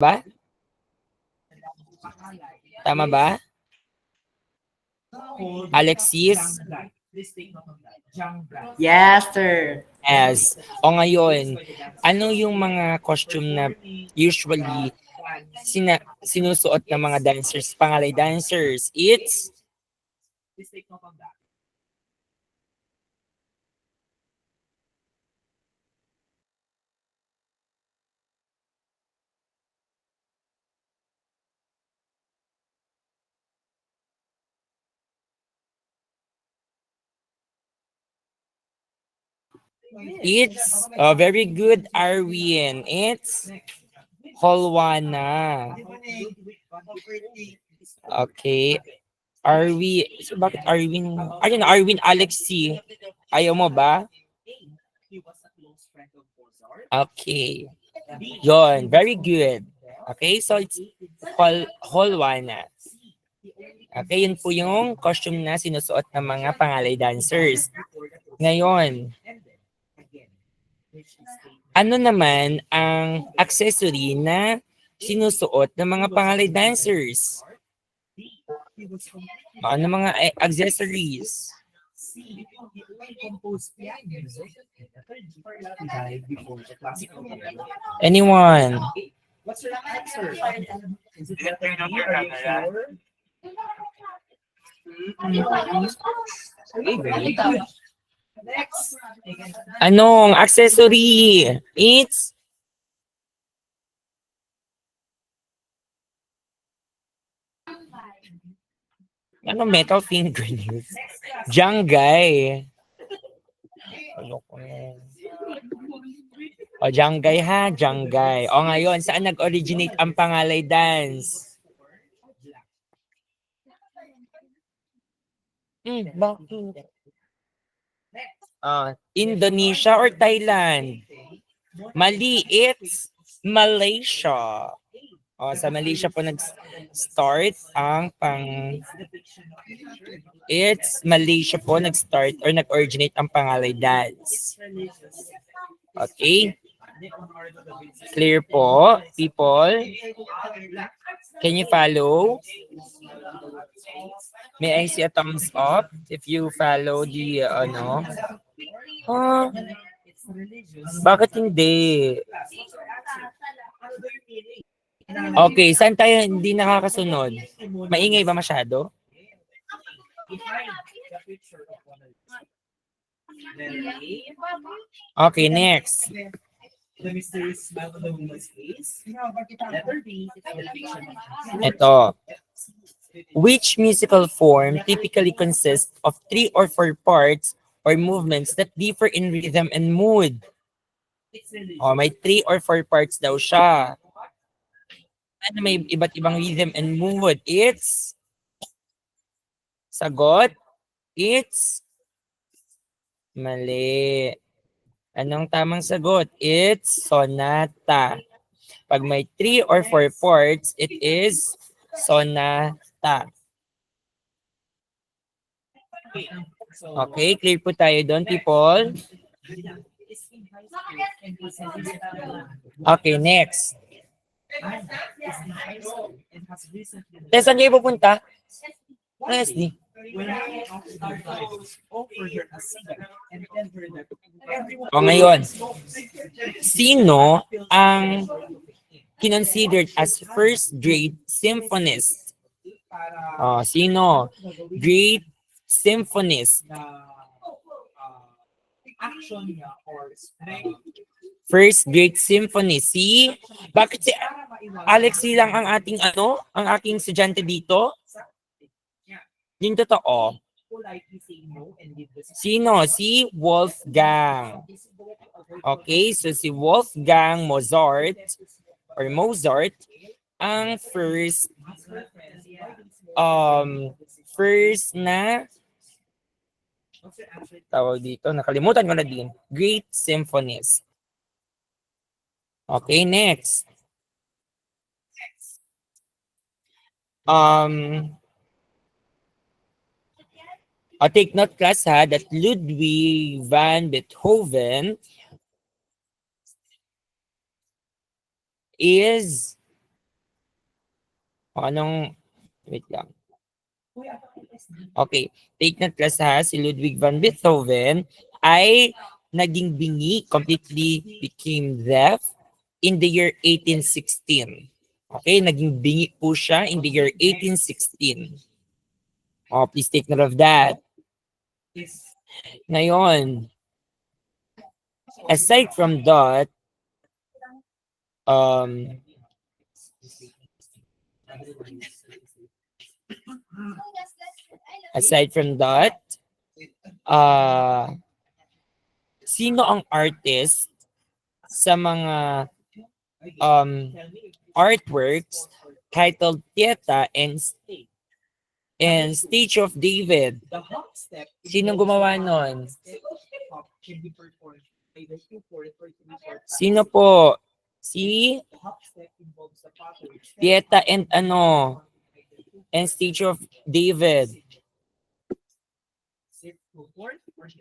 Ba? Tama ba? Alexis? Yes, sir. Yes. O ngayon, ano yung mga costume na usually sinusuot ng mga dancers, pangalay dancers? It's very good, Arwin. It's Holwana. Okay. So bakit Arwin? Ayun, Arwin Alexi. Ayaw mo ba? Okay. Yon, very good. Okay, so it's Holwana. Okay, yun po yung costume na sinusuot ng mga pangalay dancers. Ngayon, ano naman ang accessory na sinusuot ng mga pangalay dancers? Ano mga accessories? Anyone? What's your answer? Is it Next. Anong accessory? It's ano, metal fingernails? Janggay. O, Janggay ha, Janggay. O ngayon, saan nag-originate ang pangalay dance? Bakit? Indonesia or Thailand? Mali, it's Malaysia. Sa Malaysia po nag-start ang It's Malaysia po nag-start or nag-originate ang pangalay dance. Okay? Clear po, people? Can you follow? May I see a thumbs up if you follow the Bakit hindi? Okay, saan tayo hindi nakakasunod? Maingay ba masyado? Okay, next. Ito. Which musical form typically consists of 3 or 4 parts or movements that differ in rhythm and mood? May 3 or 4 parts daw siya. Ano, may iba't ibang rhythm and mood. It's sagot. It's mali. Anong tamang sagot? It's sonata. Pag may 3 or 4 parts, it is sonata. Okay, clear po tayo doon, people. Okay, next. Saan kayo pupunta? SD. Ngayon, sino ang considered as first great symphonist? Sino? Great symphonist. First great symphony. Bakit si Alexi lang ang ang aking estudyante dito? Yung totoo. Sino? Si Wolfgang. Okay, so si Wolfgang Mozart ang first na tawag dito, nakalimutan ko na din. Great symphonist. Okay, next. Take note, class, that Ludwig van Beethoven is O anong, wait lang. Okay, take note class ha, si Ludwig van Beethoven ay naging bingi, completely became deaf in the year 1816. Okay, naging bingi po siya in the year 1816. Oh, please take note of that. Ngayon, aside from that, um, aside from that, sino ang artist sa mga artworks titled Pieta and Stage of David? Sinong gumawa nun? Sino po? Si Pieta and ano? And Stage of David.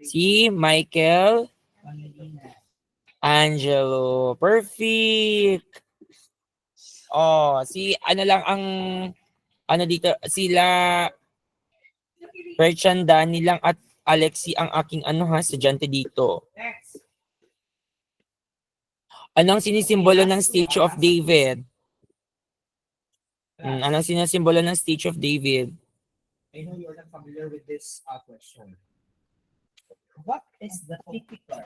Si Michael Angelo. Perfect. Oh, si ano lang ang ano dito, sila Berchan, Dani lang at Alexi ang aking ano ha, estudyante dito. Anong sinisimbolo ng Statue of David? Anong sinisimbolo ng Statue of David? I know you're not familiar with this question. What is the typical?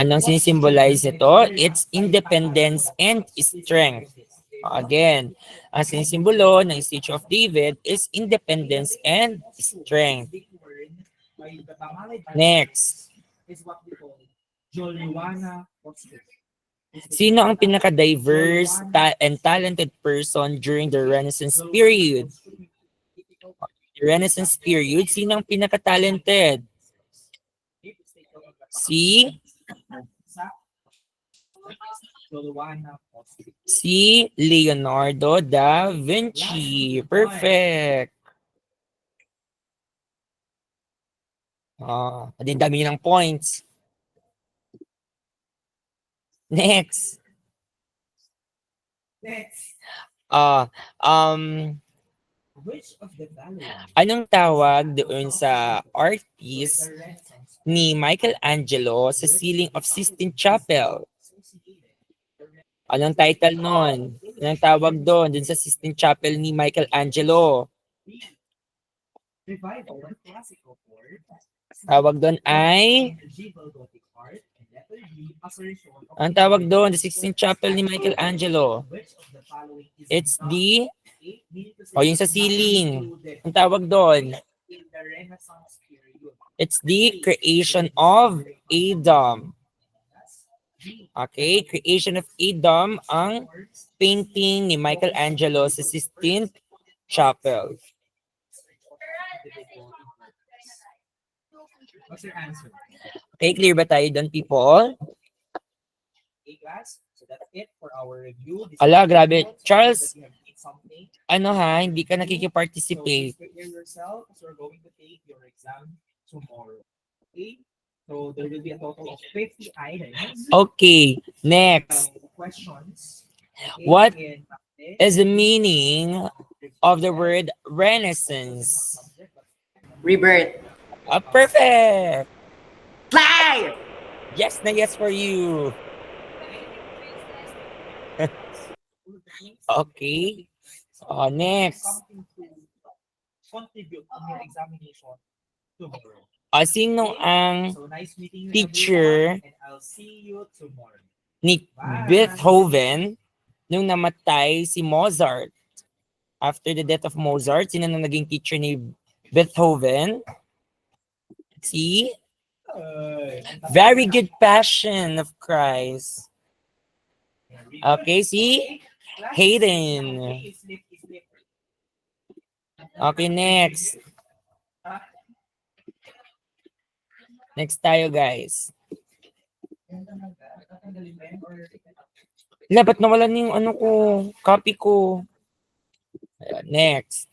Anong sinisimbolize ito? It's independence and strength. Again, ang sinisimbolo ng Statue of David is independence and strength. Next. Is what we call Juliana Posture. Sino ang pinaka-diverse and talented person during the Renaissance period? The Renaissance period, sino ang pinaka-talented? Si Leonardo da Vinci. Perfect. Dami ng points. Next. Which of the following Anong tawag doon sa art piece ni Michelangelo sa ceiling of Sistine Chapel? Anong title nun? Anong tawag doon sa Sistine Chapel ni Michelangelo? revival of classical art? Tawag doon ay... Medieval Gothic art, and letter B, assertion of Anong tawag doon sa Sistine Chapel ni Michelangelo? which of the following is It's not the... A, yung sa ceiling. Anong tawag doon? in the Renaissance period. It's the creation of Adam. Okay, creation of Adam ang painting ni Michelangelo sa Sistine Chapel. What's your answer? Okay, clear ba tayo doon, people? Okay, class. So that's it for our review. Ala, grabe. Charles, You have eat something. ano ha, hindi ka So nakikiparticipate. prepare yourself because we're going to take your exam tomorrow. Okay? So there will be a total of 50 items. Okay, next. Questions. Okay, What and is the meaning of the word Renaissance? rebirth. Perfect! Live! Yes na yes for you. Okay. Next. Something to contribute in your examination tomorrow. Sino ang So nice meeting you, teacher everyone, and I'll see you tomorrow. ni Beethoven nung namatay si Mozart? After the death of Mozart, sino na naging teacher ni Beethoven? Si Very Good Passion of Christ. Okay, si Haydn. Okay, next. Next tayo, guys. Ba't nawala na yung ano ko, copy ko? Ayan, next.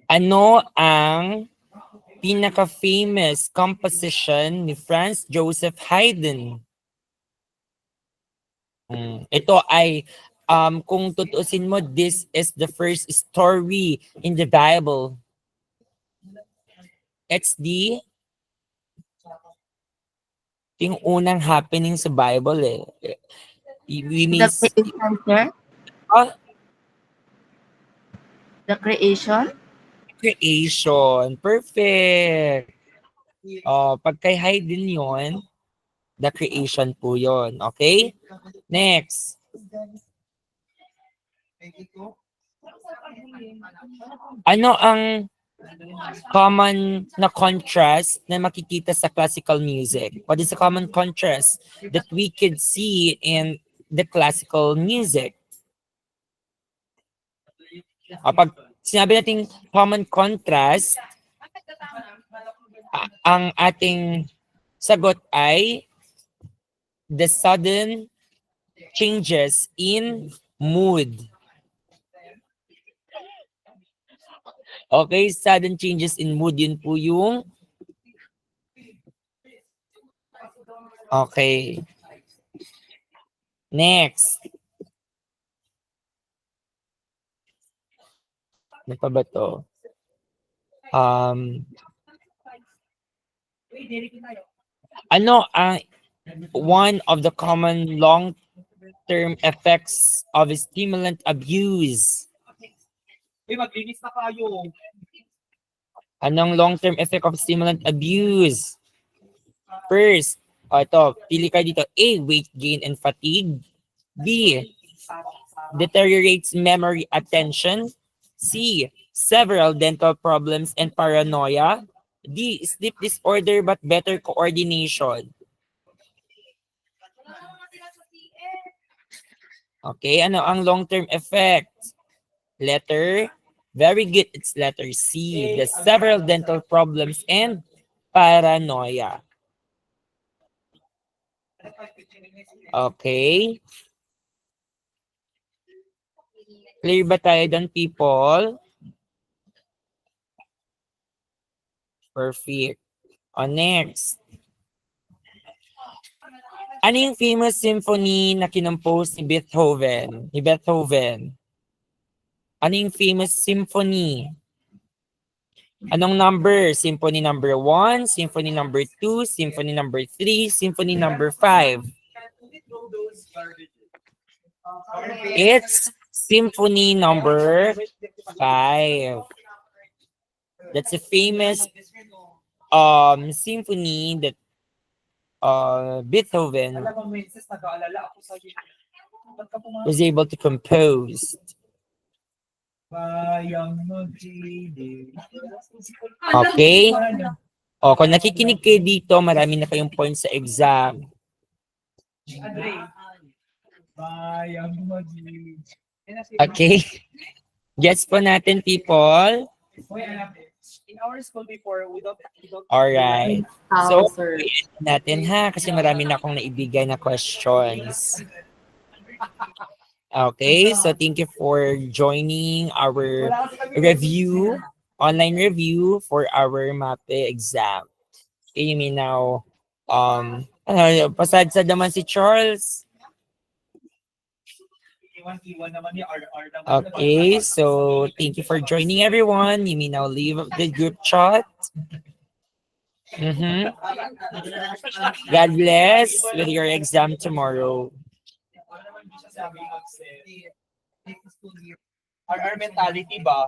Ano ang pinaka-famous composition ni Franz Joseph Haydn? Ito ay, kung tutuusin mo, this is the first story in the Bible. It's yung unang happening sa Bible eh. We may The creation, sir? Ah, The creation? creation. Perfect. Oh, pag kay Haydn yon, the creation po yon. Okay? Next. Ano ang common na contrast na makikita sa classical music? What is the common contrast that we could see in the classical music? Pag sinabi natin common contrast, ang ating sagot ay the sudden changes in mood. Okay, sudden changes in mood, yun po yung okay. Next. Ano pa ba to? Ano ang one of the common long-term effects of stimulant abuse? Maglinis na kayo. Anong long-term effect of stimulant abuse? First, ito, pili kayo dito. A, weight gain and fatigue. B, deteriorates memory attention. C, several dental problems and paranoia. D, sleep disorder but better coordination. Okay, ano ang long-term effect? Letter, very good, it's letter C, the several dental problems and paranoia. Okay. Clear ba tayo dun, people? Perfect. Next. Ano yung famous symphony na kinompose ni Beethoven? Ano yung famous symphony? Anong number? Symphony number 1, symphony number 2, symphony number 3, symphony number 5. It's symphony number 5. That's a famous symphony that Beethoven was able to compose. Okay? Kung nakikinig kayo dito, marami na kayong points sa exam. Okay? Gets po natin, people? In our school before, we don't Alright. So, Sir. natin ha, kasi marami na akong naibigay na questions. Okay, so thank you for joining our review, online review for our MAPE exam. Okay, you may now, pasad-sad naman si Charles. Okay, so thank you for joining everyone. You may now leave the group chat. God bless with your exam tomorrow. RR mentality ba?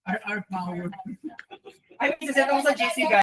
RR power. Ay, isa sa GC guys.